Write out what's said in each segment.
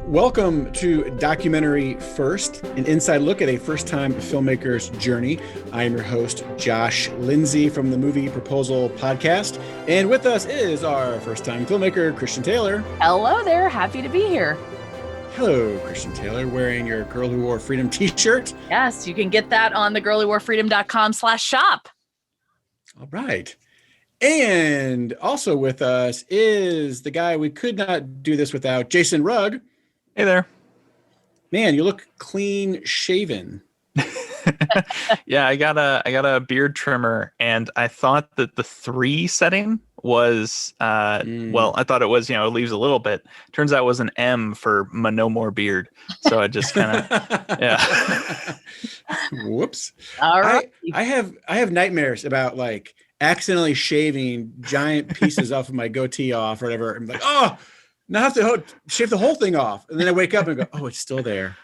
Welcome to Documentary First, an inside look at a first-time filmmaker's journey. I am your host, Josh Lindsay from the Movie Proposal Podcast. And with us is our first-time filmmaker, Christian Taylor. Hello there. Happy to be here. Hello, Christian Taylor, wearing your Girl Who Wore Freedom t-shirt. Yes, you can get that on thegirlwhowofreedom.com/shop. All right. And also with us is the guy we could not do this without, Jason Rugg. Hey there. Man, you look clean shaven. Yeah, I got a beard trimmer, and I thought that the 3 setting was well, I thought it was, it leaves a little bit. Turns out it was an M for no more beard. So I just kind of yeah. Whoops. All right. I have nightmares about like accidentally shaving giant pieces off of my goatee off or whatever. I'm like, oh, now I have to shave the whole thing off. And then I wake up and go, oh, it's still there.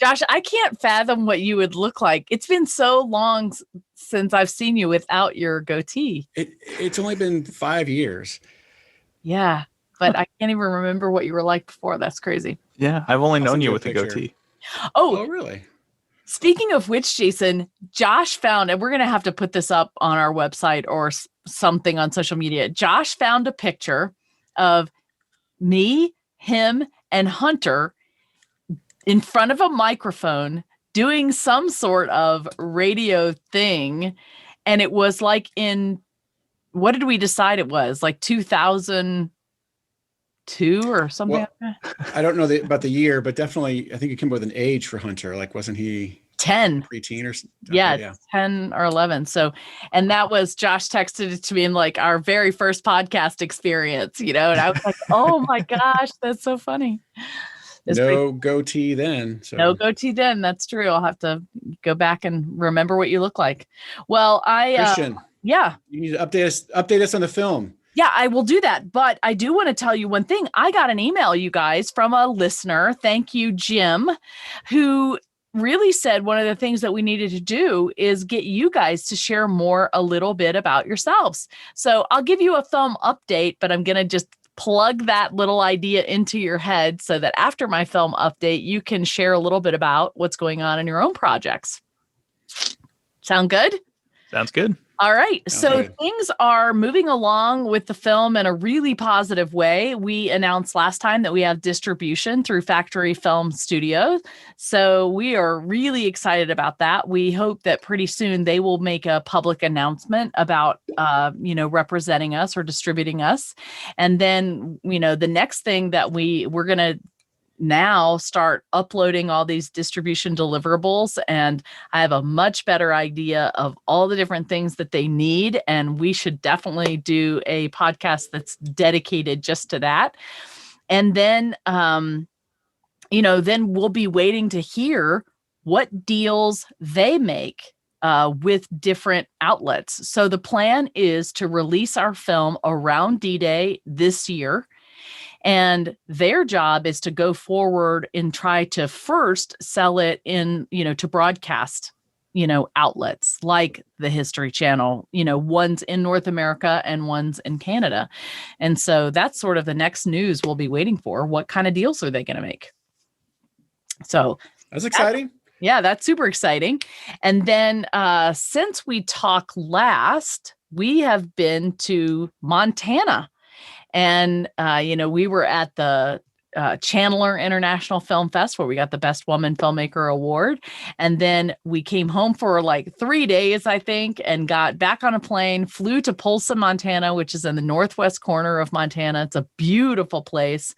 Josh, I can't fathom what you would look like. It's been so long since I've seen you without your goatee. It's only been 5 years. Yeah, but I can't even remember what you were like before. That's crazy. Yeah, I've only known you with a goatee. Oh, really? Speaking of which, Jason, Josh found, and we're going to have to put this up on our website or something on social media. Josh found a picture of me, him, and Hunter in front of a microphone doing some sort of radio thing. And it was like what did we decide it was? Like 2002 or something like that? I don't know about the year, but definitely I think it came with an age for Hunter. Like, wasn't he 10? Preteen or something? Yeah, 10 or 11. So, and that was, Josh texted it to me in like our very first podcast experience, and I was like, oh my gosh, that's so funny. No goatee then. So. No goatee then. That's true. I'll have to go back and remember what you look like. Well, Christian, yeah, you need to update us on the film. Yeah, I will do that. But I do want to tell you one thing. I got an email, you guys, from a listener. Thank you, Jim, who really said one of the things that we needed to do is get you guys to share a little bit about yourselves. So I'll give you a film update, but I'm going to just plug that little idea into your head so that after my film update, you can share a little bit about what's going on in your own projects. Sound good? Sounds good. All right. So good. Things are moving along with the film in a really positive way. We announced last time that we have distribution through Factory Film Studios. So we are really excited about that. We hope that pretty soon they will make a public announcement about, representing us or distributing us. And then, the next thing that we're going to now start uploading all these distribution deliverables, and I have a much better idea of all the different things that they need, and we should definitely do a podcast that's dedicated just to that. And then then we'll be waiting to hear what deals they make with different outlets. So the plan is to release our film around D-Day this year. And their job is to go forward and try to first sell it in, to broadcast, outlets like the History Channel, ones in North America and ones in Canada. And so that's sort of the next news we'll be waiting for. What kind of deals are they going to make? So that's exciting. That's super exciting. And then since we talked last, we have been to Montana. And, we were at the Chandler International Film Fest where we got the Best Woman Filmmaker Award. And then we came home for like 3 days, I think, and got back on a plane, flew to Polson, Montana, which is in the northwest corner of Montana. It's a beautiful place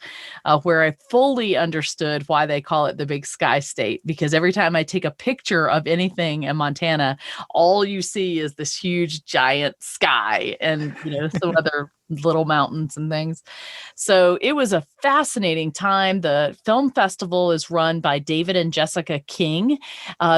where I fully understood why they call it the Big Sky State, because every time I take a picture of anything in Montana, all you see is this huge, giant sky and, some other little mountains and things. So it was a fascinating time. The film festival is run by David and Jessica King.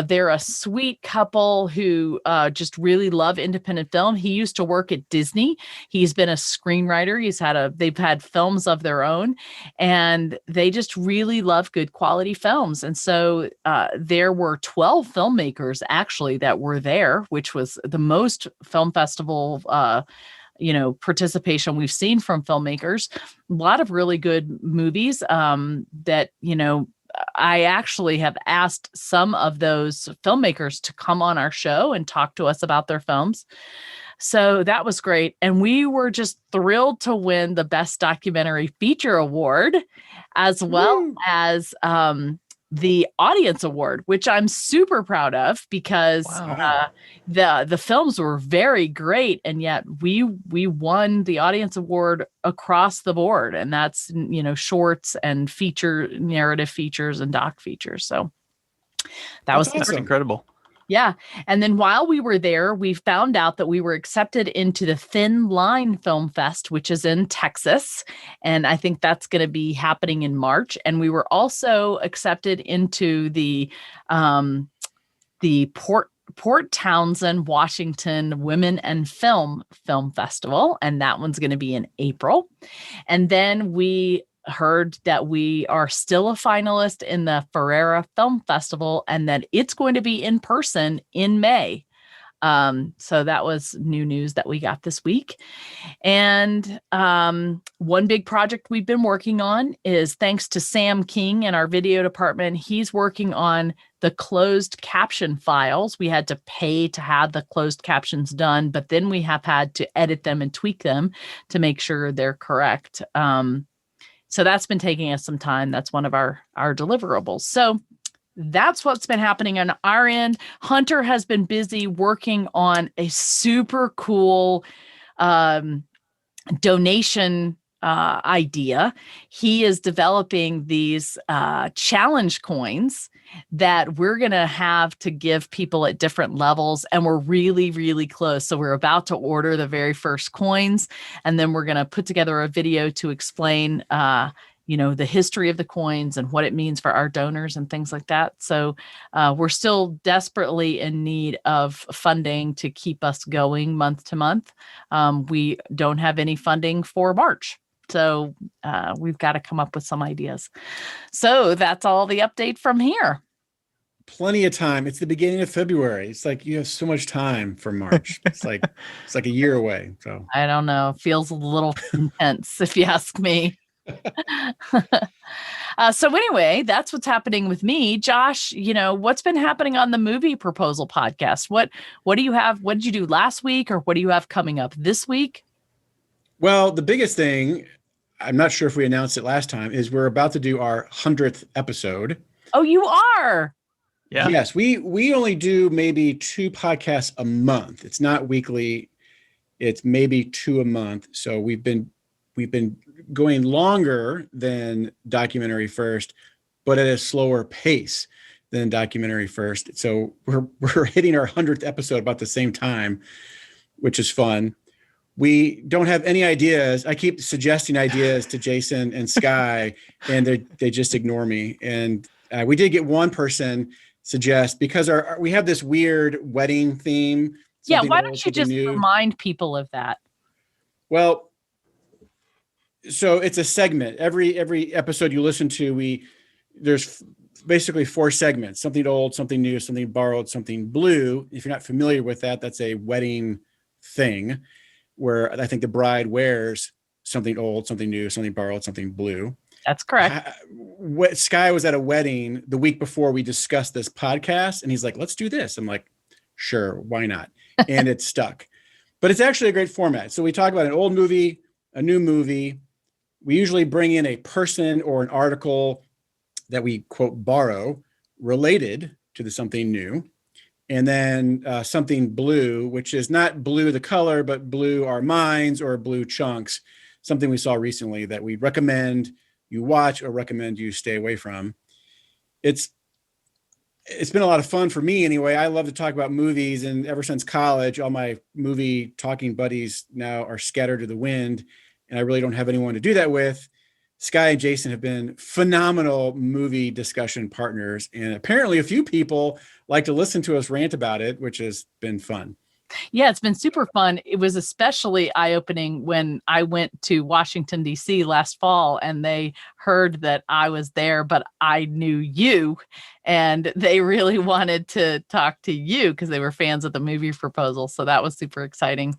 They're a sweet couple who just really love independent film. He used to work at Disney. He's been a screenwriter. They've had films of their own, and they just really love good quality films. And so there were 12 filmmakers actually that were there, which was the most film festival participation we've seen from filmmakers. A lot of really good movies that, I actually have asked some of those filmmakers to come on our show and talk to us about their films. So that was great. And we were just thrilled to win the Best Documentary Feature Award, as well as the Audience Award, which I'm super proud of, because the films were very great, and yet we won the Audience Award across the board, and that's shorts and narrative features and doc features. So that's awesome. Incredible. Yeah. And then while we were there, we found out that we were accepted into the Thin Line Film Fest, which is in Texas. And I think that's going to be happening in March. And we were also accepted into the Port Townsend, Washington Women and Film Festival. And that one's going to be in April. And then we heard that we are still a finalist in the Ferrara Film Festival, and that it's going to be in person in May. So that was new news that we got this week. And one big project we've been working on is, thanks to Sam King in our video department, he's working on the closed caption files. We had to pay to have the closed captions done, but then we have had to edit them and tweak them to make sure they're correct. So that's been taking us some time. That's one of our deliverables. So that's what's been happening on our end. Hunter has been busy working on a super cool donation idea. He is developing these challenge coins that we're going to have to give people at different levels. And we're really, really close. So we're about to order the very first coins. And then we're going to put together a video to explain, the history of the coins and what it means for our donors and things like that. So we're still desperately in need of funding to keep us going month to month. We don't have any funding for March. So we've got to come up with some ideas. So that's all the update from here. Plenty of time. It's the beginning of February. It's like you have so much time for March. It's like a year away. So I don't know. It feels a little intense, if you ask me. So anyway, that's what's happening with me. Josh, what's been happening on the Movie Proposal podcast? What do you have? What did you do last week, or what do you have coming up this week? Well, the biggest thing, I'm not sure if we announced it last time, is we're about to do our 100th episode. Oh, you are? Yeah. Yes, we only do maybe 2 podcasts a month. It's not weekly. It's maybe 2 a month. So we've been going longer than Documentary First, but at a slower pace than Documentary First. So we're hitting our 100th episode about the same time, which is fun. We don't have any ideas. I keep suggesting ideas to Jason and Sky, and they just ignore me. And we did get one person suggest, because we have this weird wedding theme. Yeah, why don't you just remind people of that? Well, so it's a segment. Every episode you listen to, there's basically 4 segments: something old, something new, something borrowed, something blue. If you're not familiar with that, that's a wedding thing where I think the bride wears something old, something new, something borrowed, something blue. That's correct. Sky was at a wedding the week before we discussed this podcast, and he's like, let's do this. I'm like, sure, why not? And it stuck. But it's actually a great format. So we talk about an old movie, a new movie. We usually bring in a person or an article that we, quote, borrow related to the something new. And then something blue, which is not blue the color, but blue our minds, or blue chunks, something we saw recently that we recommend you watch or recommend you stay away from. It's been a lot of fun for me anyway. I love to talk about movies, and ever since college, all my movie talking buddies now are scattered to the wind, and I really don't have anyone to do that with. Sky and Jason have been phenomenal movie discussion partners, and apparently a few people like to listen to us rant about it, which has been fun. Yeah, it's been super fun. It was especially eye-opening when I went to Washington, D.C. last fall, and they heard that I was there, but I knew you, and they really wanted to talk to you because they were fans of the Movie Proposal. So that was super exciting.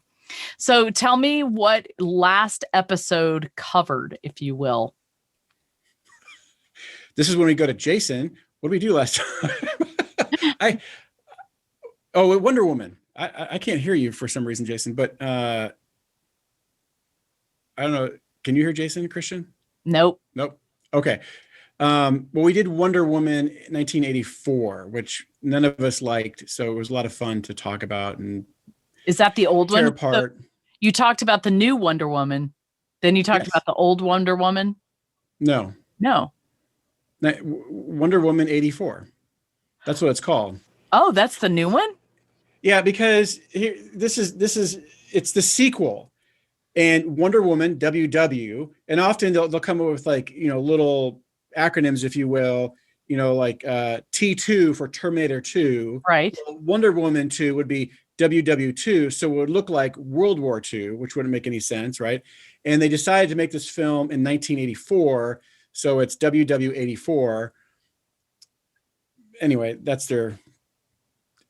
So tell me what last episode covered, if you will. This is when we go to Jason. What did we do last time? Wonder Woman. I can't hear you for some reason, Jason, but I don't know. Can you hear Jason, Christian? Nope. Okay. Well, we did Wonder Woman 1984, which none of us liked. So it was a lot of fun to talk about and is that the old tear one? apart. So you talked about the new Wonder Woman. Then you talked about the old Wonder Woman. No. Wonder Woman 84. That's what it's called. Oh, that's the new one? Yeah, because it's the sequel. And Wonder Woman, WW, and often they'll come up with like, little acronyms, if you will, like T2 for Terminator 2. Right. Wonder Woman 2 would be WW2. So it would look like World War II, which wouldn't make any sense, right? And they decided to make this film in 1984. So it's WW84. Anyway, but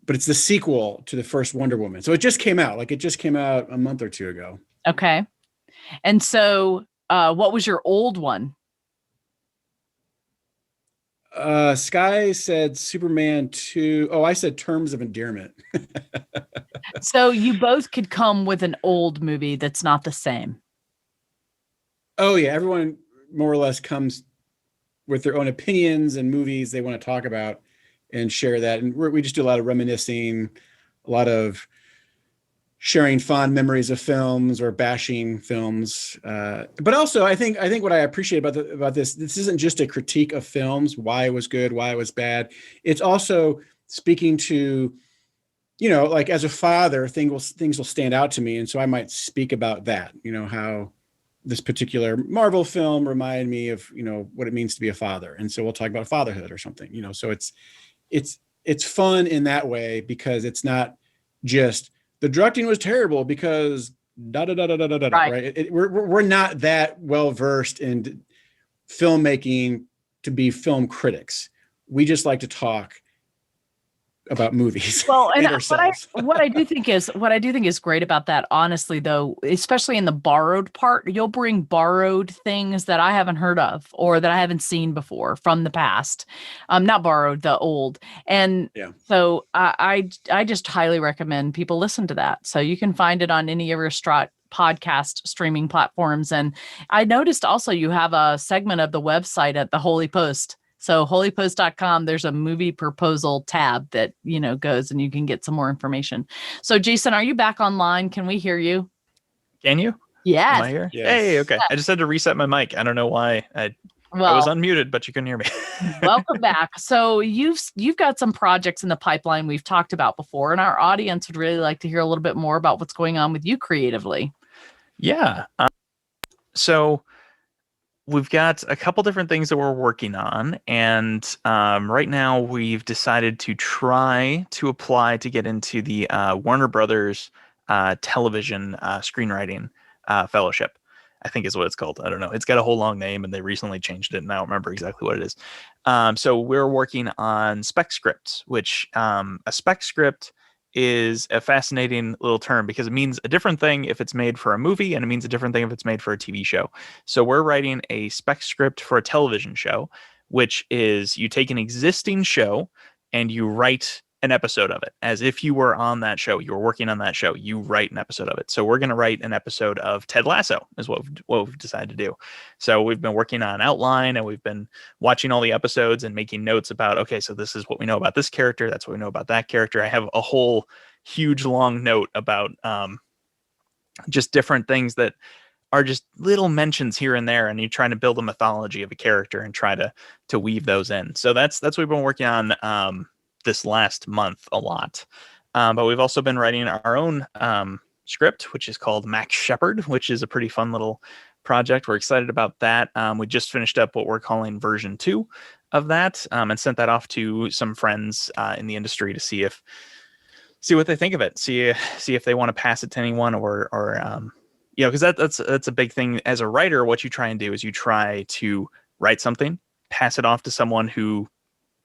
it's the sequel to the first Wonder Woman. So it just came out a month or two ago. Okay. And so what was your old one? Sky said Superman 2. Oh, I said Terms of Endearment. So you both could come with an old movie that's not the same. Oh yeah, everyone more or less comes with their own opinions and movies they want to talk about and share that. And we just do a lot of reminiscing, a lot of sharing fond memories of films or bashing films. But also I think what I appreciate about this isn't just a critique of films, why it was good, why it was bad. It's also speaking to, like as a father, things will stand out to me. And so I might speak about that, how this particular Marvel film reminded me of, what it means to be a father. And so we'll talk about fatherhood or something, so it's fun in that way because it's not just the directing was terrible because right? We're not that well versed in filmmaking to be film critics. We just like to talk about movies. Well, and what I do think is great about that, honestly, though, especially in the borrowed part, you'll bring borrowed things that I haven't heard of or that I haven't seen before from the past. Not borrowed, the old. And so I just highly recommend people listen to that. So you can find it on any of your podcast streaming platforms. And I noticed also you have a segment of the website at the Holy Post. So holypost.com, there's a movie proposal tab that, goes and you can get some more information. So Jason, are you back online? Can we hear you? Can you? Yes. Am I here? Yes. Hey, okay. I just had to reset my mic. I don't know why. I was unmuted, but you couldn't hear me. Welcome back. So you've got some projects in the pipeline we've talked about before, and our audience would really like to hear a little bit more about what's going on with you creatively. Yeah. So we've got a couple different things that we're working on, and right now we've decided to try to apply to get into the Warner Brothers television screenwriting fellowship, I think is what it's called. I don't know. It's got a whole long name, and they recently changed it, and I don't remember exactly what it is. So we're working on spec scripts, which a spec script is a fascinating little term because it means a different thing if it's made for a movie and it means a different thing if it's made for a TV show. So we're writing a spec script for a television show, which is you take an existing show and you write an episode of it as if you were on that show. You were working on that show. You write an episode of it. So we're going to write an episode of Ted Lasso is what we've decided to do. So we've been working on outline and we've been watching all the episodes and making notes about, okay, so this is what we know about this character. That's what we know about that character. I have a whole huge long note about just different things that are just little mentions here and there, and you're trying to build a mythology of a character and try to weave those in. So that's what we've been working on this last month a lot. But we've also been writing our own script, which is called Max Shepherd, which is a pretty fun little project. We're excited about that. We just finished up what we're calling version 2 of that and sent that off to some friends in the industry to see what they think of it, see if they want to pass it to anyone or because that's a big thing as a writer. What you try and do is you try to write something, pass it off to someone who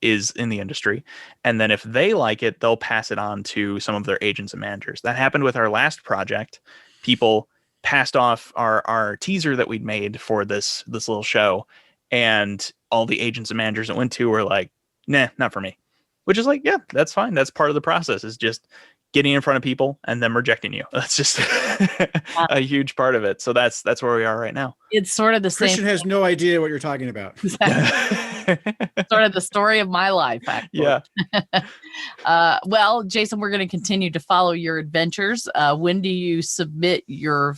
is in the industry, and then if they like it, they'll pass it on to some of their agents and managers. That happened with our last project, people passed off our teaser that we'd made for this little show, and all the agents and managers that went to were like, nah, not for me. Which is like, yeah, that's fine. That's part of the process, is just getting in front of people and them rejecting you. That's just a huge part of it. So that's where we are right now. It's sort of the same. Christian has no idea what you're talking about. Sort of the story of my life, actually. Yeah. Well, Jason, we're going to continue to follow your adventures. When do you submit your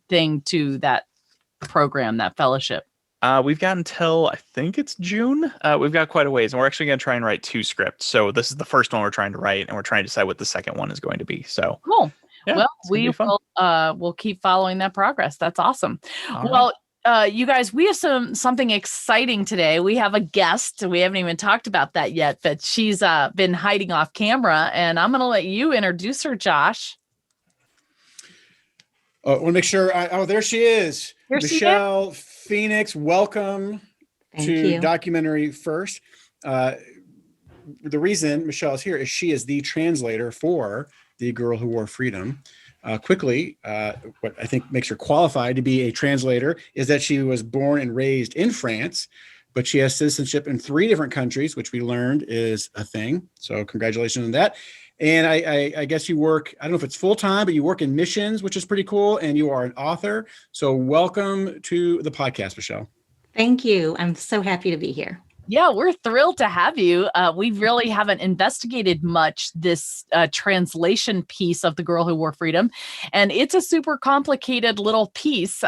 thing to that program, that fellowship? We've got until I think it's June. We've got quite a ways, and we're actually going to try and write 2 scripts. So this is the first one we're trying to write, and we're trying to decide what the second one is going to be. So cool. Yeah, well, we'll keep following that progress. That's awesome. All right. You guys, we have something exciting today. We have a guest. We haven't even talked about that yet, but she's been hiding off camera, and I'm going to let you introduce her, Josh. I want to make sure. There she is. Michèle Phoenix, welcome to Documentary First. The reason Michèle is here is she is the translator for The Girl Who Wore Freedom. Quickly, what I think makes her qualified to be a translator is that she was born and raised in France, but she has citizenship in 3 different countries, which we learned is a thing. So congratulations on that. And I guess you work, I don't know if it's full-time, but you work in missions, which is pretty cool. And you are an author. So welcome to the podcast, Michèle. Thank you. I'm so happy to be here. Yeah, we're thrilled to have you. We really haven't investigated much this translation piece of The Girl Who Wore Freedom, and it's a super complicated little piece.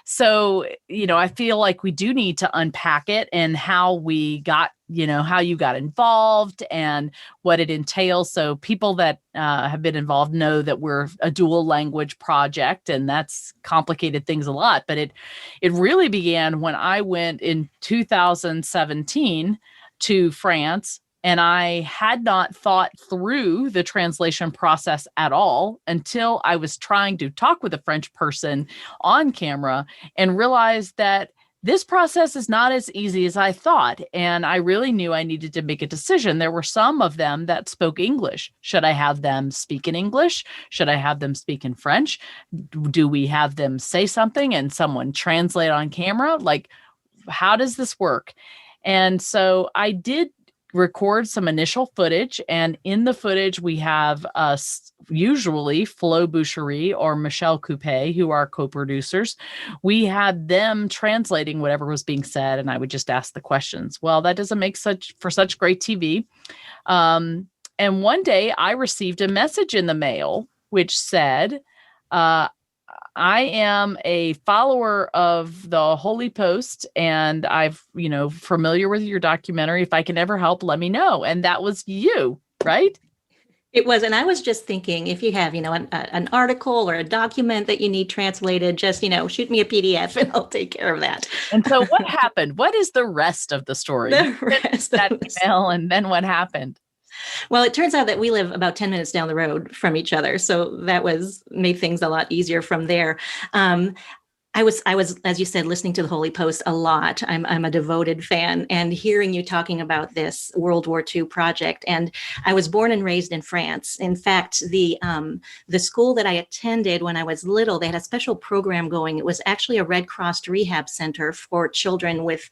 So, I feel like we do need to unpack it and how we got, how you got involved and what it entails. So people that have been involved know that we're a dual language project, and that's complicated things a lot. But it really began when I went in 2017 to France, and I had not thought through the translation process at all until I was trying to talk with a French person on camera and realized that this process is not as easy as I thought, and I really knew I needed to make a decision. There were some of them that spoke English. Should I have them speak in English? Should I have them speak in French? Do we have them say something and someone translate on camera? Like, how does this work? And so I did record some initial footage, and in the footage we have usually Flo Boucherie or Michelle Coupé, who are co-producers. We had them translating whatever was being said, and I would just ask the questions. Well, that doesn't make for such great TV. And one day I received a message in the mail which said, I am a follower of the Holy Post, and I've, familiar with your documentary. If I can ever help, let me know. And that was you, right? It was. And I was just thinking, if you have, an article or a document that you need translated, just, shoot me a PDF and I'll take care of that. And so what happened? What is the rest of the story? That email, and then what happened? Well, it turns out that we live about 10 minutes down the road from each other. So that made things a lot easier from there. I was, as you said, listening to the Holy Post a lot. I'm a devoted fan, and hearing you talking about this World War II project. And I was born and raised in France. In fact, the school that I attended when I was little, they had a special program going. It was actually a Red Cross rehab center for children with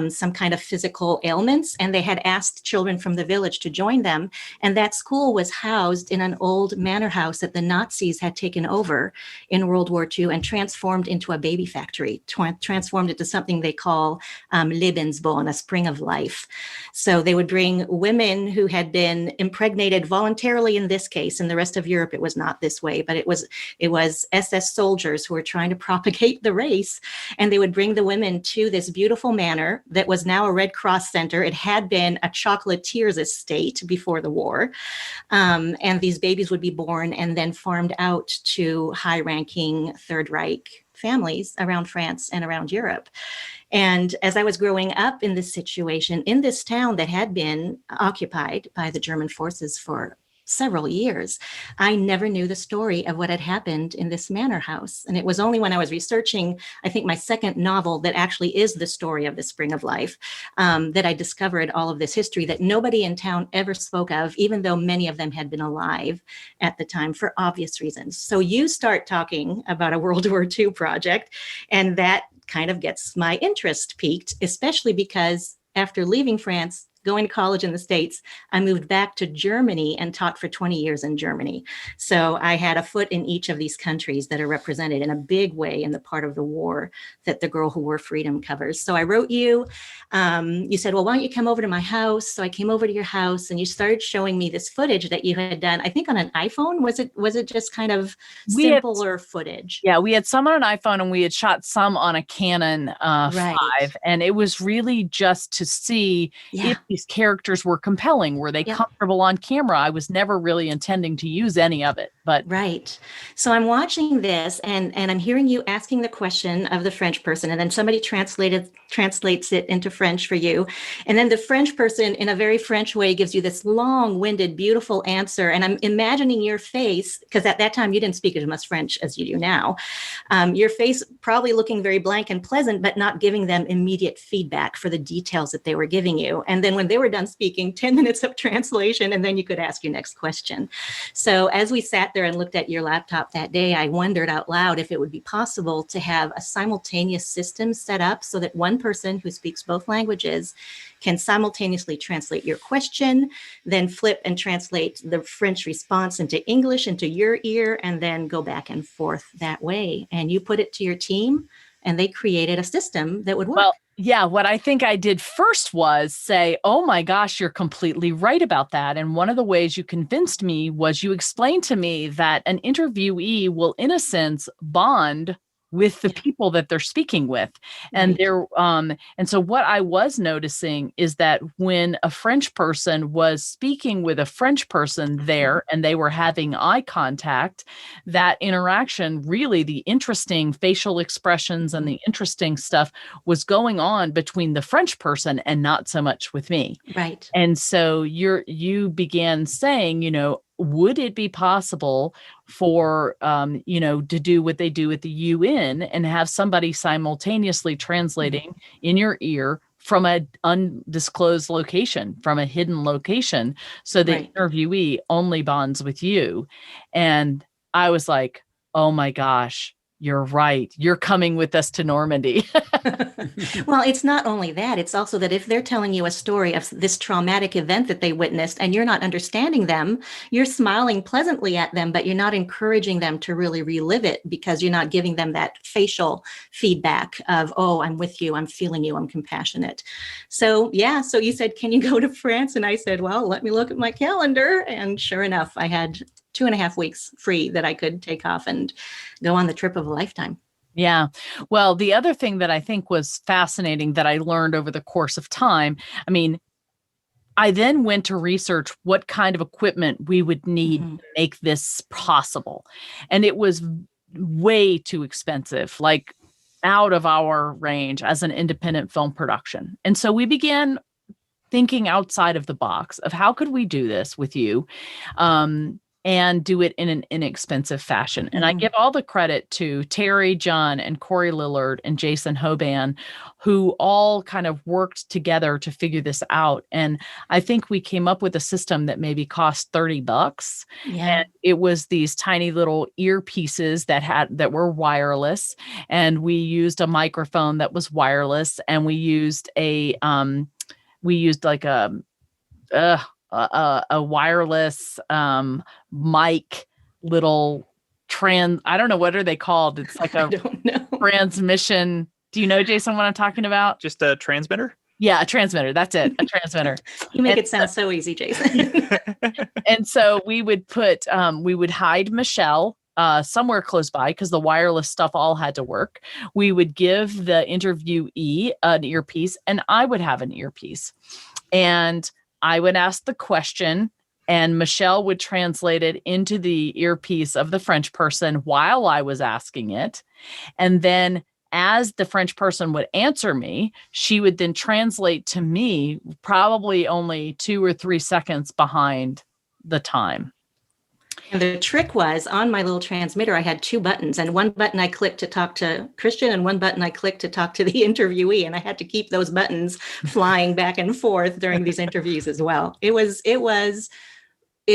some kind of physical ailments. And they had asked children from the village to join them. And that school was housed in an old manor house that the Nazis had taken over in World War II and transformed into a baby factory, transformed it to something they call Lebensborn, a spring of life. So they would bring women who had been impregnated voluntarily in this case. In the rest of Europe, it was not this way, but it was SS soldiers who were trying to propagate the race. And they would bring the women to this beautiful manor that was now a Red Cross center. It had been a chocolatier's estate before the war. And these babies would be born and then farmed out to high-ranking Third Reich families around France and around Europe. And as I was growing up in this situation, in this town that had been occupied by the German forces for several years, I never knew the story of what had happened in this manor house. And it was only when I was researching, I think, my second novel that actually is the story of the Spring of Life, that I discovered all of this history that nobody in town ever spoke of, even though many of them had been alive at the time for obvious reasons. So you start talking about a World War II project, and that kind of gets my interest piqued, especially because after leaving France, going to college in the States, I moved back to Germany and taught for 20 years in Germany. So I had a foot in each of these countries that are represented in a big way in the part of the war that The Girl Who Wore Freedom covers. So I wrote you, you said, well, why don't you come over to my house? So I came over to your house and you started showing me this footage that you had done, I think on an iPhone. Was it just kind of simpler footage? Yeah, we had some on an iPhone and we had shot some on a Canon 5. And it was really just to see if these characters were compelling. Were they comfortable on camera? I was never really intending to use any of it, but So I'm watching this and I'm hearing you asking the question of the French person, and then somebody translates it into French for you. And then the French person in a very French way gives you this long-winded, beautiful answer. And I'm imagining your face, because at that time you didn't speak as much French as you do now. Your face probably looking very blank and pleasant, but not giving them immediate feedback for the details that they were giving you. And then when they were done speaking, 10 minutes of translation, and then you could ask your next question. So as we sat there and looked at your laptop that day, I wondered out loud if it would be possible to have a simultaneous system set up so that one person who speaks both languages can simultaneously translate your question, then flip and translate the French response into English into your ear, and then go back and forth that way. And you put it to your team, and they created a system that would work. Well, yeah, what I think I did first was say, oh my gosh, you're completely right about that. And one of the ways you convinced me was you explained to me that an interviewee will, in a sense, bond with the people that they're speaking with. And and so what I was noticing is that when a French person was speaking with a French person there and they were having eye contact, that interaction, really the interesting facial expressions and the interesting stuff was going on between the French person and not so much with me. Right. And so you began saying, would it be possible for, to do what they do at the UN and have somebody simultaneously translating in your ear from an undisclosed location, from a hidden location, so the interviewee only bonds with you? And I was like, oh my gosh, you're right. You're coming with us to Normandy. Well, it's not only that. It's also that if they're telling you a story of this traumatic event that they witnessed and you're not understanding them, you're smiling pleasantly at them, but you're not encouraging them to really relive it because you're not giving them that facial feedback of, oh, I'm with you, I'm feeling you, I'm compassionate. So, so you said, can you go to France? And I said, well, let me look at my calendar. And sure enough, I had 2.5 weeks free that I could take off and go on the trip of a lifetime. Yeah. Well, the other thing that I think was fascinating that I learned over the course of time, I then went to research what kind of equipment we would need to make this possible. And it was way too expensive, like out of our range as an independent film production. And so we began thinking outside of the box of how could we do this with you? And do it in an inexpensive fashion. And I give all the credit to Terry, John, and Corey Lillard and Jason Hoban, who all kind of worked together to figure this out. And I think we came up with a system that maybe cost $30. And it was these tiny little earpieces that were wireless. And we used a microphone that was wireless. And we used a wireless mic little I don't know, what are they called? It's like a transmission. Do you know, Jason, what I'm talking about? Just a transmitter? Yeah, a transmitter. That's it. A transmitter. You make it sound so easy, Jason. And so we would hide Michèle somewhere close by because the wireless stuff all had to work. We would give the interviewee an earpiece and I would have an earpiece. And I would ask the question and Michèle would translate it into the earpiece of the French person while I was asking it. And then as the French person would answer me, she would then translate to me probably only 2 or 3 seconds behind the time. And the trick was, on my little transmitter, I had 2 buttons, and one button I clicked to talk to Christian and one button I clicked to talk to the interviewee. And I had to keep those buttons flying back and forth during these interviews as well. It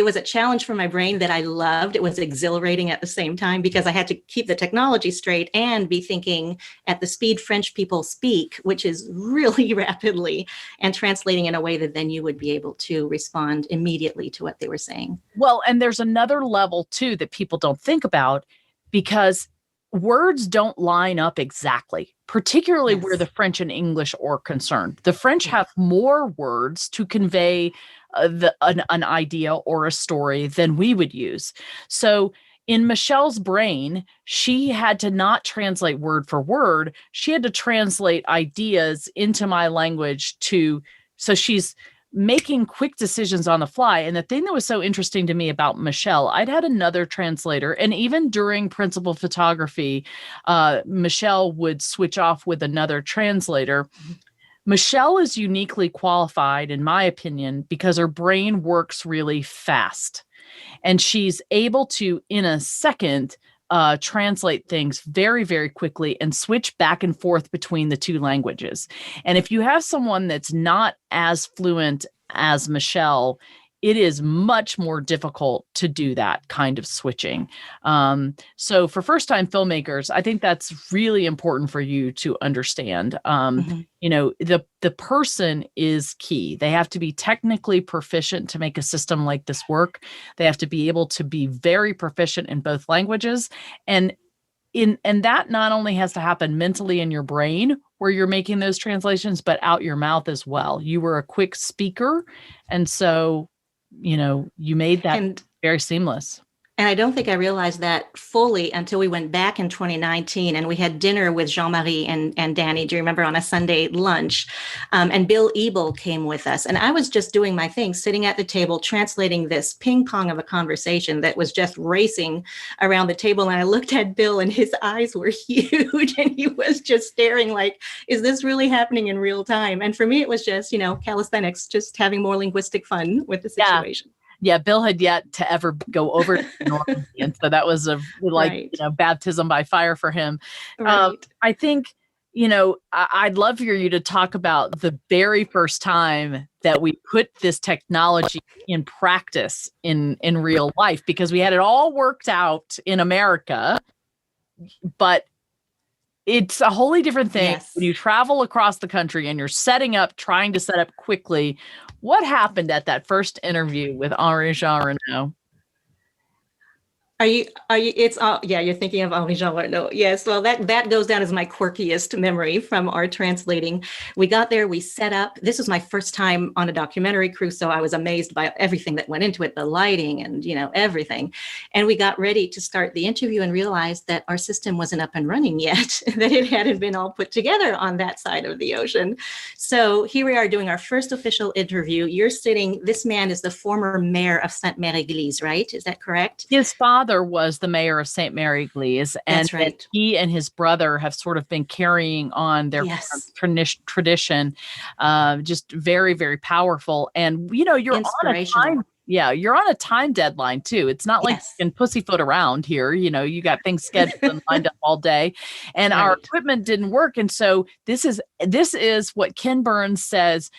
was a challenge for my brain that I loved. It was exhilarating at the same time because I had to keep the technology straight and be thinking at the speed French people speak, which is really rapidly, and translating in a way that then you would be able to respond immediately to what they were saying. Well, and there's another level too that people don't think about, because words don't line up exactly, particularly where the French and English are concerned. The French have more words to convey an idea or a story than we would use. So in Michèle's brain, she had to not translate word for word. She had to translate ideas into my language so she's making quick decisions on the fly. And the thing that was so interesting to me about Michèle, I'd had another translator, and even during principal photography, Michèle would switch off with another translator. Michèle is uniquely qualified, in my opinion, because her brain works really fast. And she's able to, in a second, translate things very, very quickly and switch back and forth between the 2 languages. And if you have someone that's not as fluent as Michèle, it is much more difficult to do that kind of switching. So for first-time filmmakers, I think that's really important for you to understand. You know, the person is key. They have to be technically proficient to make a system like this work. They have to be able to be very proficient in both languages. And that not only has to happen mentally in your brain where you're making those translations, but out your mouth as well. You were a quick speaker, and so you made that very seamless. And I don't think I realized that fully until we went back in 2019 and we had dinner with Jean-Marie and Danny, do you remember, on a Sunday lunch? And Bill Ebel came with us. And I was just doing my thing, sitting at the table, translating this ping pong of a conversation that was just racing around the table. And I looked at Bill and his eyes were huge and he was just staring like, is this really happening in real time? And for me, it was just, calisthenics, just having more linguistic fun with the situation. Yeah, Bill had yet to ever go over to Normandy, and so that was baptism by fire for him. Right. I think, I'd love for you to talk about the very first time that we put this technology in practice in real life, because we had it all worked out in America, but it's a wholly different thing when you travel across the country and you're trying to set up quickly. What happened at that first interview with Henri-Jean Renaud? You're thinking of Henri-Jean Renaud. Yes, well, that goes down as my quirkiest memory from our translating. We got there, we set up. This was my first time on a documentary crew, so I was amazed by everything that went into it, the lighting and, everything. And we got ready to start the interview and realized that our system wasn't up and running yet, that it hadn't been all put together on that side of the ocean. So here we are doing our first official interview. This man is the former mayor of Sainte-Mère-Église, right? Is that correct? His father was the mayor of Sainte-Mère-Église, and right. He and his brother have sort of been carrying on their tradition, just very, very powerful. And you're on a time. Yeah, you're on a time deadline too. It's not like you can pussyfoot around here. You got things scheduled and lined up all day, and our equipment didn't work. And so this is what Ken Burns says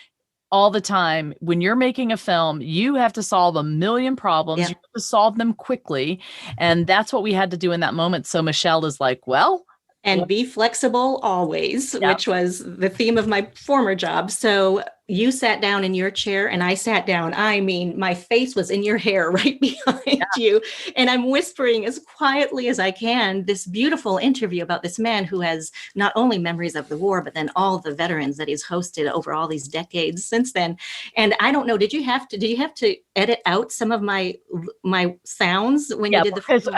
all the time. When you're making a film, you have to solve a million problems. You have to solve them quickly. And that's what we had to do in that moment. So Michèle is like, well, and be flexible always, which was the theme of my former job. So you sat down in your chair and I sat down. I mean, my face was in your hair right behind you. And I'm whispering as quietly as I can this beautiful interview about this man who has not only memories of the war, but then all the veterans that he's hosted over all these decades since then. And I don't know, did you have to edit out some of my sounds when you did the because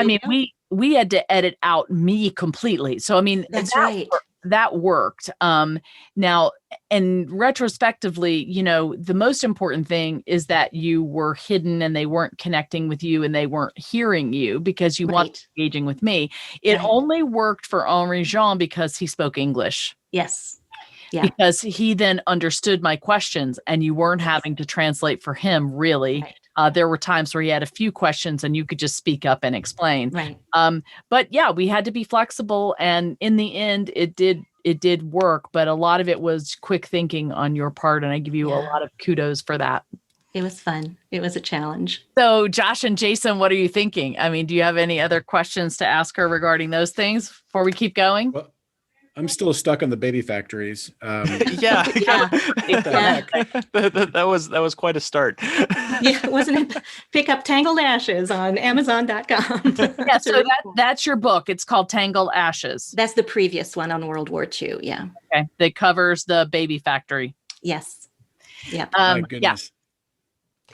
we had to edit out me completely. So, that's right. That worked. Now, and retrospectively, the most important thing is that you were hidden and they weren't connecting with you and they weren't hearing you because you weren't engaging with me. It only worked for Henri-Jean because he spoke English. Yes. Yeah. Because he then understood my questions and you weren't having to translate for him, really. there were times where he had a few questions and you could just speak up and explain. Right. But yeah, we had to be flexible, and in the end, it did work. But a lot of it was quick thinking on your part, and I give you a lot of kudos for that. It was fun. It was a challenge. So, Josh and Jason, what are you thinking? I mean, do you have any other questions to ask her regarding those things before we keep going? Well, I'm still stuck on the baby factories. Yeah. That was quite a start. Yeah, wasn't it? Pick up Tangled Ashes on Amazon.com. Yeah, so that's your book. It's called Tangled Ashes. That's the previous one on World War II. Yeah. Okay. That covers the baby factory. Yes. Yeah. My goodness.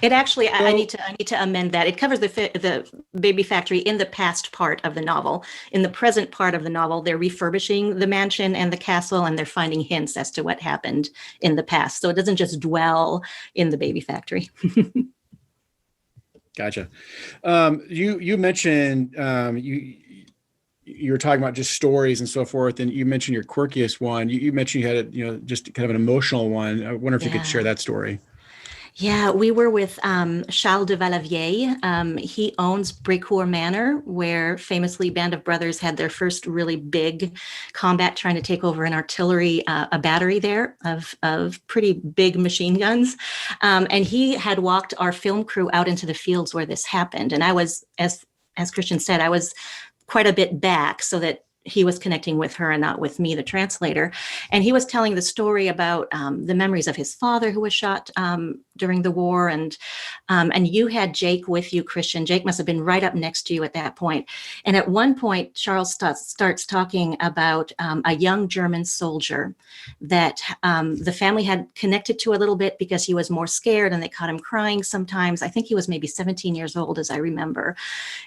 It actually, I need to amend that. It covers the baby factory in the past part of the novel. In the present part of the novel, they're refurbishing the mansion and the castle, and they're finding hints as to what happened in the past. So it doesn't just dwell in the baby factory. Gotcha. You mentioned you were talking about just stories and so forth, and you mentioned your quirkiest one. You mentioned you had just kind of an emotional one. I wonder if you could share that story. Yeah, we were with Charles de Valavier. He owns Brécourt Manor, where famously Band of Brothers had their first really big combat trying to take over an artillery, a battery there of pretty big machine guns. And he had walked our film crew out into the fields where this happened. And I was, as Christian said, I was quite a bit back so that he was connecting with her and not with me, the translator. And he was telling the story about the memories of his father who was shot during the war. And you had Jake with you, Christian. Jake must have been right up next to you at that point. And at one point, Charles starts talking about a young German soldier that the family had connected to a little bit because he was more scared and they caught him crying sometimes. I think he was maybe 17 years old, as I remember.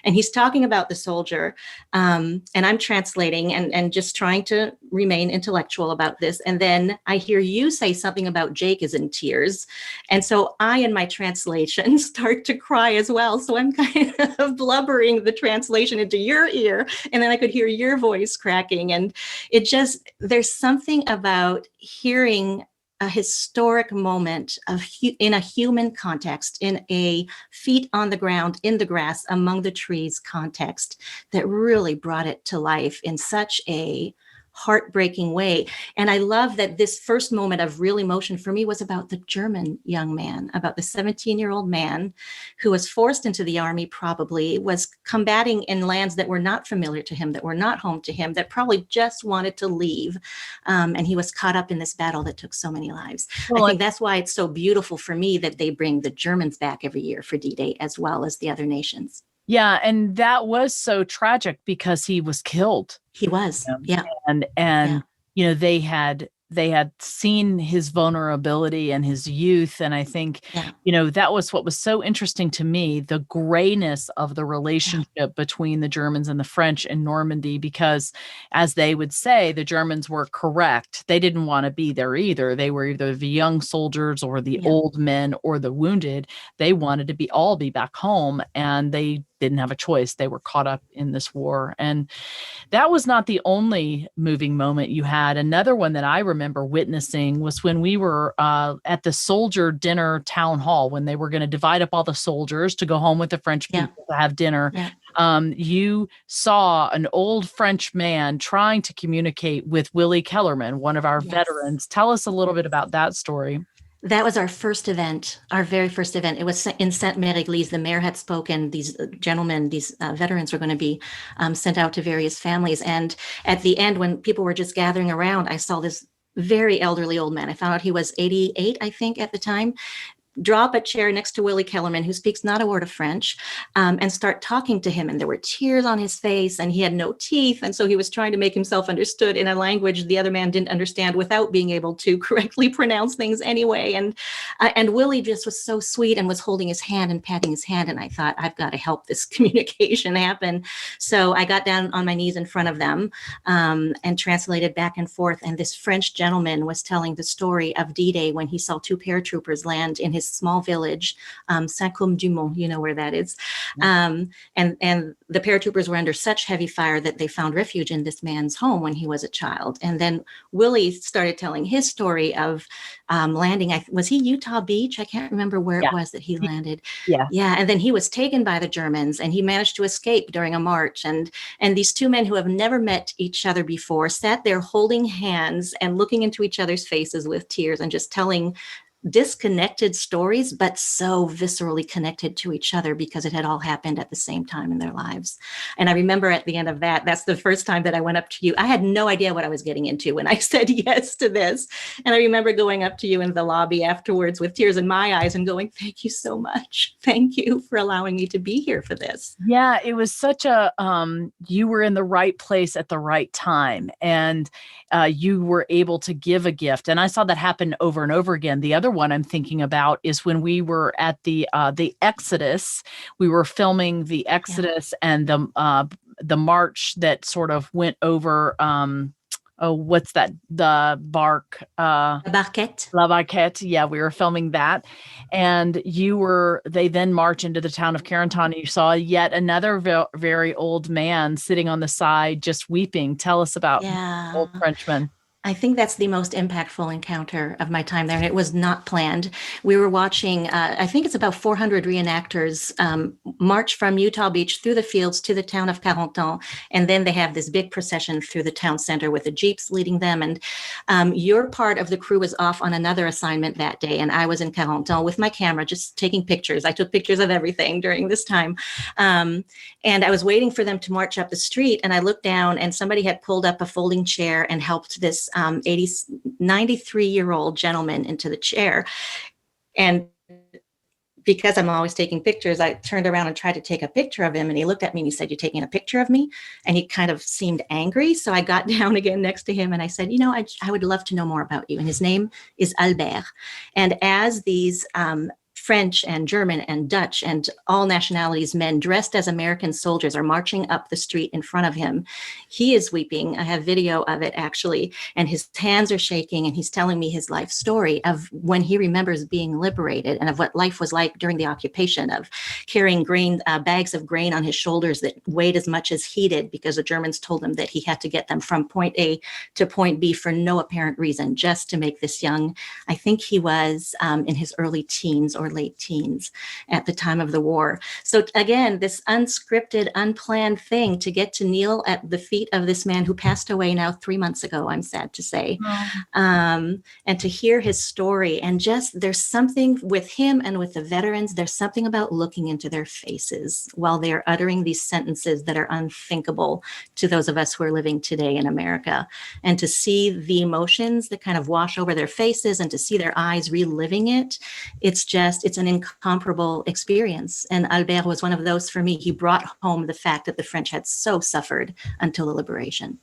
And he's talking about the soldier. And I'm translating and just trying to remain intellectual about this. And then I hear you say something about Jake is in tears. And so I, in my translation, start to cry as well. So I'm kind of blubbering the translation into your ear. And then I could hear your voice cracking. And it just, there's something about hearing a historic moment in a human context, in a feet on the ground, in the grass, among the trees context that really brought it to life in such a heartbreaking way. And I love that this first moment of real emotion for me was about the German young man, about the 17-year-old man who was forced into the army, probably was combating in lands that were not familiar to him, that were not home to him, that probably just wanted to leave. And he was caught up in this battle that took so many lives. Well, I think that's why it's so beautiful for me that they bring the Germans back every year for D-Day as well as the other nations. Yeah, and that was so tragic because he was killed. He was, yeah. And you know, they had seen his vulnerability and his youth, and I think you know, that was what was so interesting to me, the grayness of the relationship between the Germans and the French in Normandy, because as they would say, the Germans were correct. They didn't want to be there either. They were either the young soldiers or the old men or the wounded. They wanted to all be back home, and they didn't have a choice. They were caught up in this war. And that was not the only moving moment you had. Another one that I remember witnessing was when we were at the soldier dinner town hall, when they were going to divide up all the soldiers to go home with the French people to have dinner. You saw an old French man trying to communicate with Willie Kellerman, one of our veterans. Tell us a little bit about that story. That was our first event, our very first event. It was in Sainte-Mère-Église. The mayor had spoken. These gentlemen, these veterans were going to be sent out to various families. And at the end, when people were just gathering around, I saw this very elderly old man. I found out he was 88, I think, at the time. Draw up a chair next to Willie Kellerman, who speaks not a word of French, and start talking to him. And there were tears on his face, and he had no teeth. And so he was trying to make himself understood in a language the other man didn't understand without being able to correctly pronounce things anyway. And Willie just was so sweet and was holding his hand and patting his hand. And I thought, I've got to help this communication happen. So I got down on my knees in front of them and translated back and forth. And this French gentleman was telling the story of D-Day when he saw two paratroopers land in his this small village, Saint-Côme-du-Mont, you know where that is. And the paratroopers were under such heavy fire that they found refuge in this man's home when he was a child. And then Willie started telling his story of landing. Was he Utah Beach? I can't remember where it was that he landed. Yeah. And then he was taken by the Germans, and he managed to escape during a march. And these two men who have never met each other before sat there holding hands and looking into each other's faces with tears and just telling disconnected stories, but so viscerally connected to each other because it had all happened at the same time in their lives. And I remember at the end of that's the first time that I went up to you. I had no idea what I was getting into when I said yes to this. And I remember going up to you in the lobby afterwards with tears in my eyes and going, thank you so much. Thank you for allowing me to be here for this. Yeah, it was such a, you were in the right place at the right time, and you were able to give a gift. And I saw that happen over and over again. The other one I'm thinking about is when we were at the Exodus. We were filming the Exodus and the march that sort of went over. What's that? The bark. La Barquette. La Barquette. Yeah, we were filming that, and they then march into the town of Carentan, and you saw yet another very old man sitting on the side, just weeping. Tell us about old Frenchman. I think that's the most impactful encounter of my time there. And it was not planned. We were watching, I think it's about 400 reenactors march from Utah Beach through the fields to the town of Carentan. And then they have this big procession through the town center with the Jeeps leading them. And your part of the crew was off on another assignment that day. And I was in Carentan with my camera, just taking pictures. I took pictures of everything during this time. And I was waiting for them to march up the street. And I looked down, and somebody had pulled up a folding chair and helped this 93-year-old gentleman into the chair. And because I'm always taking pictures, I turned around and tried to take a picture of him. And he looked at me and he said, "You're taking a picture of me?" And he kind of seemed angry. So I got down again next to him and I said, I would love to know more about you. And his name is Albert. And as these French and German and Dutch and all nationalities men dressed as American soldiers are marching up the street in front of him, he is weeping. I have video of it actually, and his hands are shaking, and he's telling me his life story of when he remembers being liberated and of what life was like during the occupation, of carrying bags of grain on his shoulders that weighed as much as he did because the Germans told him that he had to get them from point A to point B for no apparent reason, just to make this young, I think he was in his early teens or late teens at the time of the war. So again, this unscripted, unplanned thing to get to kneel at the feet of this man who passed away now 3 months ago, I'm sad to say, and to hear his story. And just, there's something with him and with the veterans, there's something about looking into their faces while they're uttering these sentences that are unthinkable to those of us who are living today in America. And to see the emotions that kind of wash over their faces and to see their eyes reliving it, it's an incomparable experience. And Albert was one of those for me. He brought home the fact that the French had so suffered until the liberation.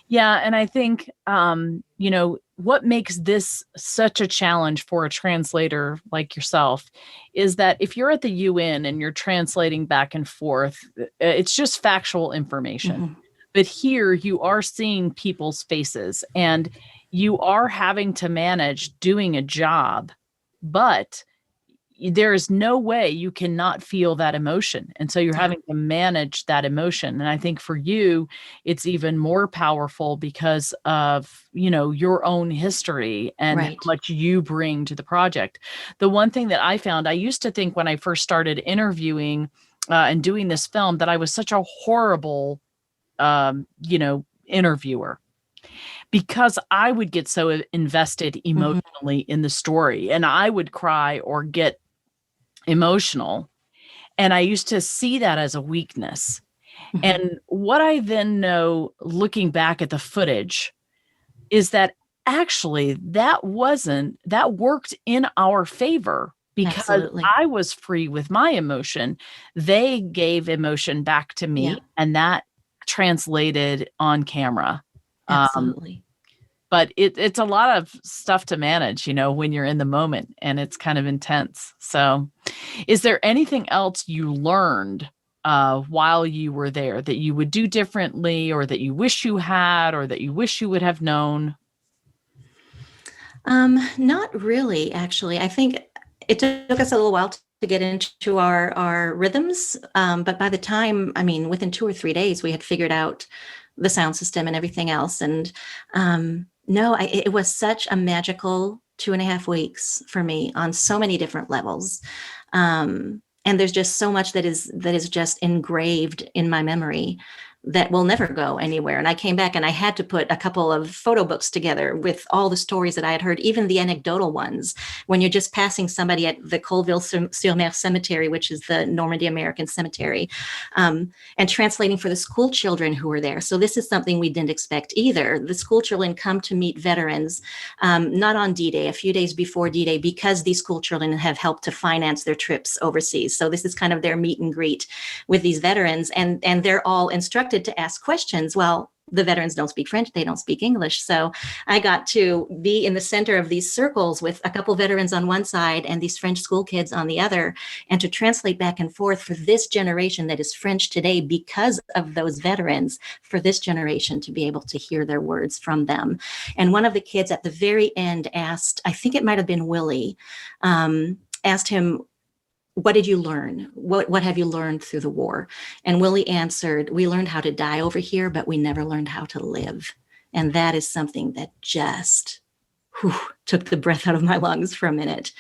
Yeah. And I think, what makes this such a challenge for a translator like yourself is that if you're at the UN and you're translating back and forth, it's just factual information. Mm-hmm. But here you are seeing people's faces and you are having to manage doing a job, but there is no way you cannot feel that emotion. And so you're having to manage that emotion. And I think for you, it's even more powerful because of, your own history and how much you bring to the project. The one thing that I found, I used to think when I first started interviewing and doing this film that I was such a horrible, interviewer, because I would get so invested emotionally in the story and I would cry or get emotional. And I used to see that as a weakness. Mm-hmm. And what I then know, looking back at the footage, is that actually that worked in our favor because Absolutely. I was free with my emotion. They gave emotion back to me and that translated on camera. Absolutely. But it's a lot of stuff to manage, when you're in the moment and it's kind of intense. So is there anything else you learned while you were there that you would do differently or that you wish you had or that you wish you would have known? Not really, actually. I think it took us a little while to get into our rhythms. But by the time, I mean, within 2 or 3 days, we had figured out the sound system and everything else. And no, it was such a magical 2.5 weeks for me on so many different levels. And there's just so much that is just engraved in my memory that will never go anywhere. And I came back and I had to put a couple of photo books together with all the stories that I had heard, even the anecdotal ones. When you're just passing somebody at the Colville-sur-Mer Cemetery, which is the Normandy American cemetery, and translating for the school children who were there. So this is something we didn't expect either. The school children come to meet veterans, not on D-Day, a few days before D-Day, because these school children have helped to finance their trips overseas. So this is kind of their meet and greet with these veterans, and they're all instructed to ask questions. Well, the veterans don't speak French, they don't speak English. So I got to be in the center of these circles with a couple veterans on one side and these French school kids on the other, and to translate back and forth for this generation that is French today because of those veterans, for this generation to be able to hear their words from them. And one of the kids at the very end asked, I think it might have been Willie, asked him, what did you learn? What have you learned through the war? And Willie answered, we learned how to die over here, but we never learned how to live. And that is something that just took the breath out of my lungs for a minute.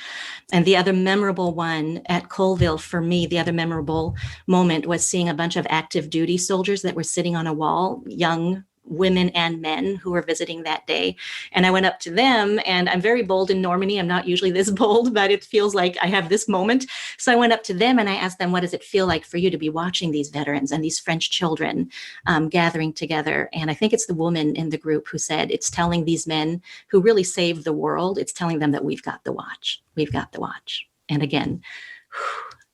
And the other memorable one at Colville for me, the other memorable moment was seeing a bunch of active duty soldiers that were sitting on a wall, young women and men who were visiting that day. And I went up to them, and I'm very bold in Normandy. I'm not usually this bold, but it feels like I have this moment. So I went up to them and I asked them, what does it feel like for you to be watching these veterans and these French children gathering together? And I think it's the woman in the group who said, it's telling these men who really saved the world, it's telling them that we've got the watch. We've got the watch. And again,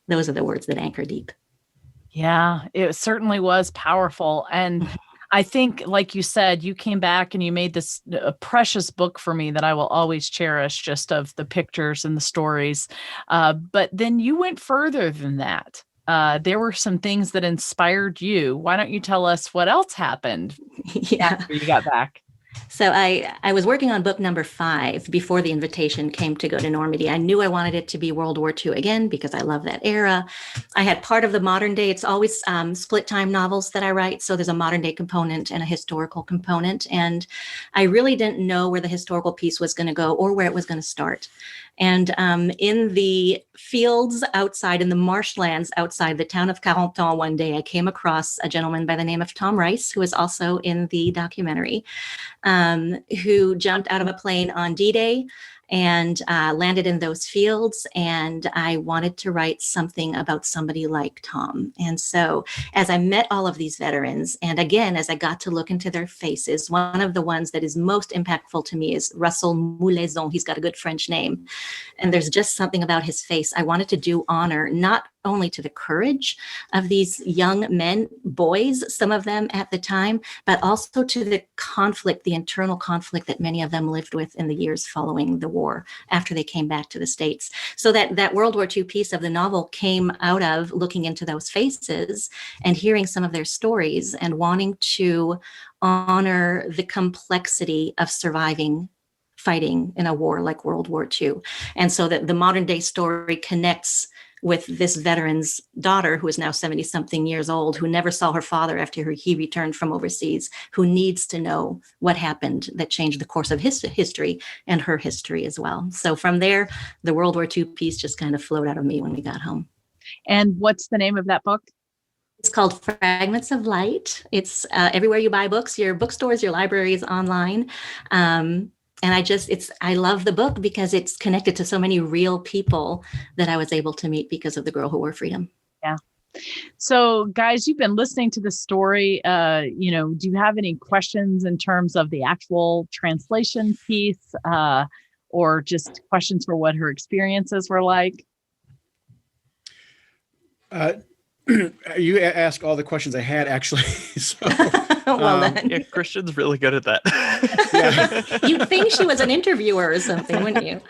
those are the words that anchor deep. Yeah, it certainly was powerful. And I think, like you said, you came back and you made this a precious book for me that I will always cherish, just of the pictures and the stories. But then you went further than that. There were some things that inspired you. Why don't you tell us what else happened after you got back? So I was working on book number 5 before the invitation came to go to Normandy. I knew I wanted it to be World War II again because I love that era. I had part of the modern day. It's always split time novels that I write. So there's a modern day component and a historical component. And I really didn't know where the historical piece was going to go or where it was going to start. And in the fields outside, in the marshlands outside the town of Carentan one day, I came across a gentleman by the name of Tom Rice, who is also in the documentary, who jumped out of a plane on D-Day and landed in those fields. And I wanted to write something about somebody like Tom. And so as I met all of these veterans, and again, as I got to look into their faces, one of the ones that is most impactful to me is Russell Moulaison. He's got a good French name. And there's just something about his face. I wanted to do honor, not only to the courage of these young men, boys, some of them at the time, but also to the conflict, the internal conflict that many of them lived with in the years following the war, after they came back to the States. So that World War II piece of the novel came out of looking into those faces and hearing some of their stories and wanting to honor the complexity of surviving fighting in a war like World War II. And so that the modern day story connects with this veteran's daughter, who is now 70-something years old, who never saw her father after he returned from overseas, who needs to know what happened that changed the course of his history and her history as well. So from there, the World War II piece just kind of flowed out of me when we got home. And what's the name of that book? It's called Fragments of Light. It's everywhere you buy books, your bookstores, your libraries, online. And I love the book because it's connected to so many real people that I was able to meet because of the Girl Who Wore Freedom. Yeah. So guys, you've been listening to the story. Do you have any questions in terms of the actual translation piece, or just questions for what her experiences were like? You asked all the questions I had, actually. So, well done. Yeah, Christian's really good at that. Yeah. You'd think she was an interviewer or something, wouldn't you?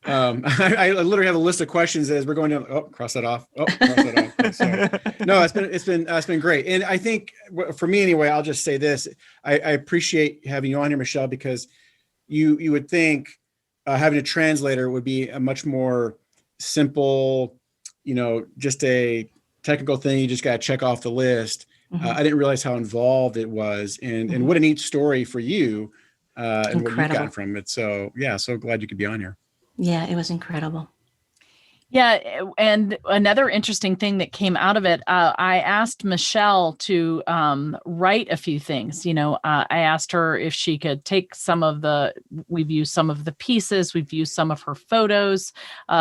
I literally have a list of questions as we're going down. Oh, cross that off. Oh, cross that off. So, no, it's been great. And I think for me anyway, I'll just say this. I appreciate having you on here, Michèle, because you would think having a translator would be a much more simple, just a technical thing. You just got to check off the list. Mm-hmm. I didn't realize how involved it was, and what a neat story for you and what you've gotten from it. So yeah, so glad you could be on here. Yeah, it was incredible. Yeah. And another interesting thing that came out of it, I asked Michèle to write a few things. I asked her if she could take we've used some of the pieces, we've used some of her photos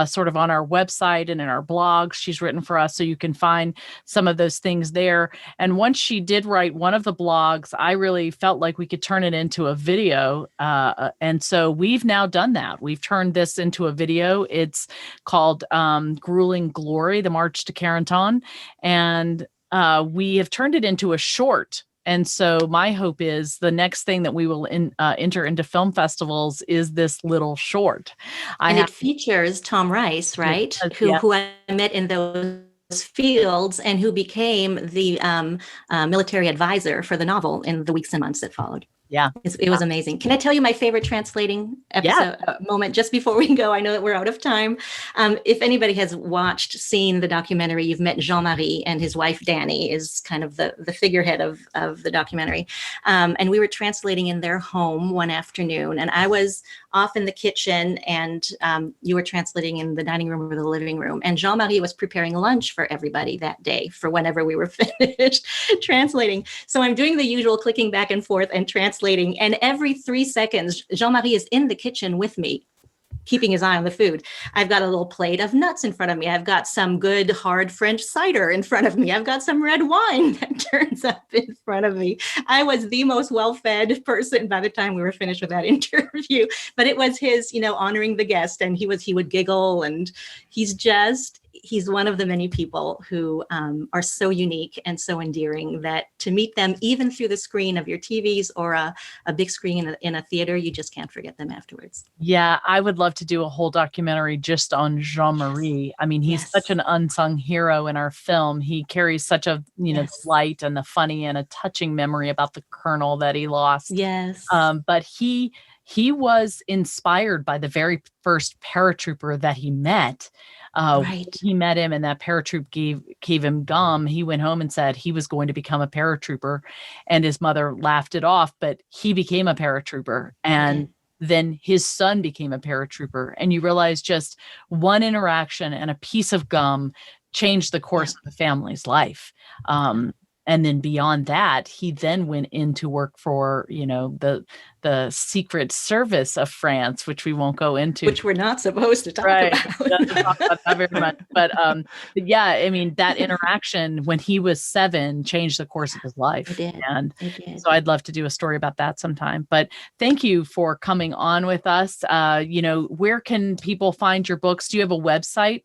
sort of on our website and in our blog. She's written for us, so you can find some of those things there. And once she did write one of the blogs, I really felt like we could turn it into a video. And so we've now done that. We've turned this into a video. It's called Grueling Glory, the March to Carentan. And we have turned it into a short. And so my hope is the next thing that we will enter into film festivals is this little short. It features Tom Rice, right? Who I met in those fields and who became the military advisor for the novel in the weeks and months that followed. Yeah. It was amazing. Can I tell you my favorite translating episode moment just before we go? I know that we're out of time. If anybody has seen the documentary, you've met Jean-Marie, and his wife, Danny, is kind of the figurehead of the documentary. And we were translating in their home one afternoon, and I was off in the kitchen, and you were translating in the dining room or the living room. And Jean-Marie was preparing lunch for everybody that day for whenever we were finished translating. So I'm doing the usual clicking back and forth and translating. And every 3 seconds, Jean-Marie is in the kitchen with me, keeping his eye on the food. I've got a little plate of nuts in front of me. I've got some good hard French cider in front of me. I've got some red wine that turns up in front of me. I was the most well-fed person by the time we were finished with that interview. But it was his, honoring the guest, and he would giggle, and he's one of the many people who are so unique and so endearing that to meet them, even through the screen of your TVs or a big screen in a theater, you just can't forget them afterwards. Yeah, I would love to do a whole documentary just on Jean-Marie. I mean, he's such an unsung hero in our film. He carries such a, light and the funny and a touching memory about the colonel that he lost. Yes. But he was inspired by the very first paratrooper that he met. Right. He met him, and that paratroop gave him gum. He went home and said he was going to become a paratrooper, and his mother laughed it off, but he became a paratrooper, and then his son became a paratrooper. And you realize just one interaction and a piece of gum changed the course of the family's life. And then beyond that, he then went in to work for, the Secret Service of France, which we won't go into. Which we're not supposed to talk about. Not to talk about that very much. But yeah, I mean, that interaction when he was 7 changed the course of his life. It did. And so I'd love to do a story about that sometime. But thank you for coming on with us. Where can people find your books? Do you have a website?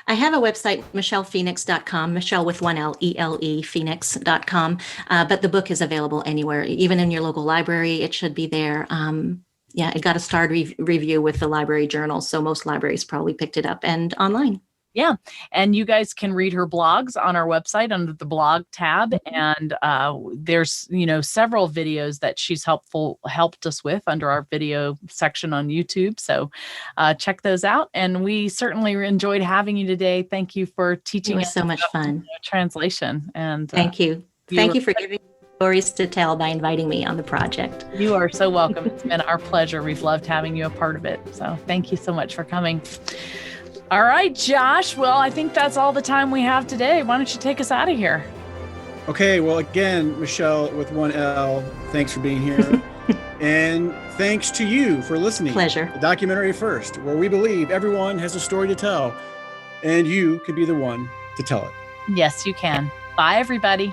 I have a website, MichèlePhoenix.com, Michèle with one L, E-L-E, Phoenix.com. But the book is available anywhere, even in your local library. It should be there. It got a starred review with the Library Journal, so most libraries probably picked it up, and online. Yeah. And you guys can read her blogs on our website under the blog tab. And there's, several videos that she's helped us with under our video section on YouTube. So check those out. And we certainly enjoyed having you today. Thank you for teaching us. It was so much fun. Translation. And thank you. Thank you for giving me stories to tell by inviting me on the project. You are so welcome. It's been our pleasure. We've loved having you a part of it. So thank you so much for coming. All right, Josh. Well, I think that's all the time we have today. Why don't you take us out of here? Okay. Well, again, Michèle with one L, thanks for being here. And thanks to you for listening. Pleasure. The Documentary First, where we believe everyone has a story to tell, and you could be the one to tell it. Yes, you can. Bye, everybody.